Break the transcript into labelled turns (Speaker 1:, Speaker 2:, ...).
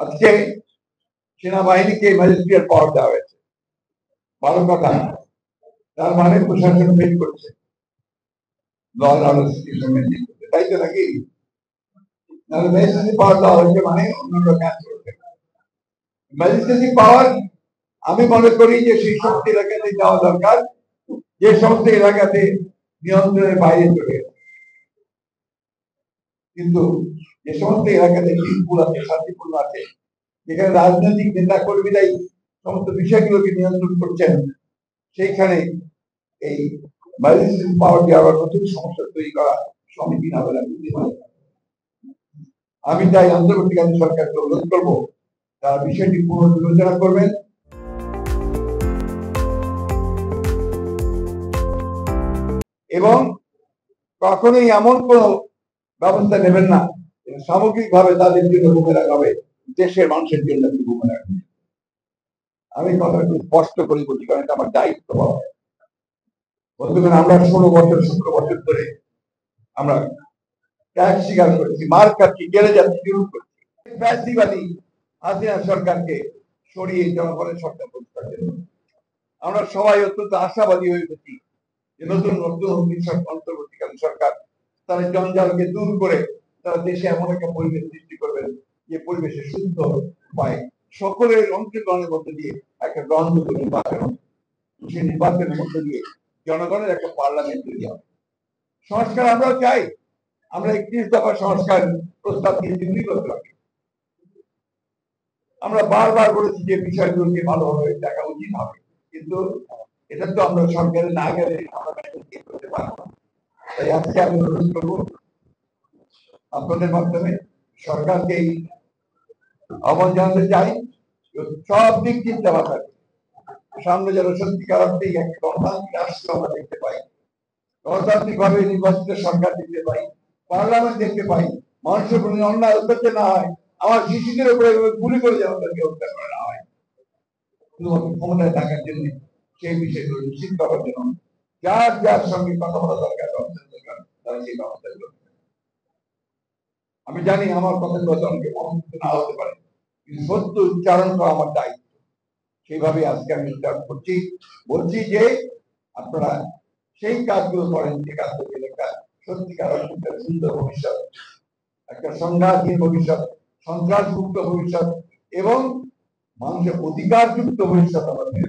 Speaker 1: আজকে সেনাবাহিনীকে ম্যাজিস্ট্রিয়াল পাওয়ার দেওয়া হয়েছে, ভালো কথা। তার মানে প্রশাসন মেন করছে, law and order situation maintain করছে, তাই তো নাকি? তাহলে ম্যাজিস্ট্রেসি পাওয়ার দেওয়া হয়েছে মানে অন্যান্য কাজ করবে। ম্যাজিস্ট্রেসি পাওয়ার আমি মনে করি যে সেই সমস্ত এলাকাতে যাওয়া দরকার যে সমস্ত এলাকাতে নিয়ন্ত্রণের বাইরে চলে গেছে, কিন্তু যে সমস্ত এলাকাতে পিসফুল আছে, শান্তিপূর্ণ আছে, যেখানে রাজনৈতিক নেতা কর্মীরাই সমস্ত বিষয়গুলোকে নিয়ন্ত্রণ করছেন, সেইখানে এই ম্যাজিস্ট্রেট পাওয়ার দেওয়ার নতুন সমস্যা তৈরি করা সমীচীন হবে না। আমি তাই অন্তর্বর্তীকালীন সরকারকে অনুরোধ করবো তারা বিষয়টি পুনর্বিবেচনা করবেন এবং কখনোই এমন কোন ব্যবস্থা নেবেন না সামগ্রিকভাবে তাদের জন্য বুমেরাং হবে, দেশের মানুষের জন্য বুমেরাং। আমি কথা একটু স্পষ্ট করে বলি, কারণ এটা আমার দায়িত্ব। বন্ধুগণ, আমরা 17 বছর ধরে আমরা ত্যাগ স্বীকার করেছি, মার খাচ্ছি, জেলে যাচ্ছি, জুলুম করছি। ফ্যাসিবাদী হাসিনা সরকারকে সরিয়ে জনগণের সরকার প্রতিষ্ঠার জন্য আমরা সবাই অত্যন্ত আশাবাদী হয়ে উঠেছি যে নতুন নতুন অন্তর্বর্তীকালীন সরকার তারা জঞ্জালকে দূর করে তারা দেশে এমন একটা পরিবেশ সৃষ্টি করবেন যে পরিবেশে শুদ্ধ পায় সকলের অংশগ্রহণের মধ্যে দিয়ে একটা গ্রহণযোগ্য নির্বাচন, সেই নির্বাচনের মধ্যে দিয়ে জনগণের একটা পার্লামেন্ট তৈরি হবে। সংস্কার আমরাও চাই, আমরা 31 দফা সংস্কার প্রস্তাব দিয়েছি 2 বছর আগে। আমরা বারবার বলেছি যে বিষয়গুলোকে ভালোভাবে দেখা উচিত হবে, কিন্তু এটা তো আমরা সরকারে না গেলে আমরা করতে পারবো না। তাই আজকে আমি অনুরোধ করবো আপনাদের মাধ্যমে সরকারকে আহ্বান জানাতে চাই, সব দিক চিন্তা ভাবনা সামনে যেন সত্যিকার অর্থেই একটা গণতান্ত্রিক রাষ্ট্র আমরা দেখতে পাই, গণতান্ত্রিক ভাবে নির্বাচিত সরকার দেখতে পাই, পার্লামেন্ট দেখতে পাই, মানুষের প্রতি অন্যায় অত্যাচার না হয়, আমার শিশুদের উপরে গুলি করে যেন তাদেরকে হত্যা করা না হয় শুধুমাত্র ক্ষমতায় থাকার জন্য। সেই বিষয়গুলো নিশ্চিত করার জন্য যার যার সঙ্গে কথা বলা দরকার তারা সেই ব্যবস্থাগুলো। আমি জানি আমার কথাগুলো অনেকে মনোনীত না হতে পারে, কিন্তু সত্য উচ্চারণ করা আমার দায়িত্ব। সেইভাবে আজকে আমি উচ্চারণ করছি, বলছি যে আপনারা সেই কাজগুলো করেন যে কাজগুলো একটা সত্যিকার একটা সুন্দর ভবিষ্যৎ, একটা সংঘাতহীন ভবিষ্যৎ, সন্ত্রাসমুক্ত ভবিষ্যৎ এবং মানুষের অধিকারযুক্ত ভবিষ্যৎ আমাদের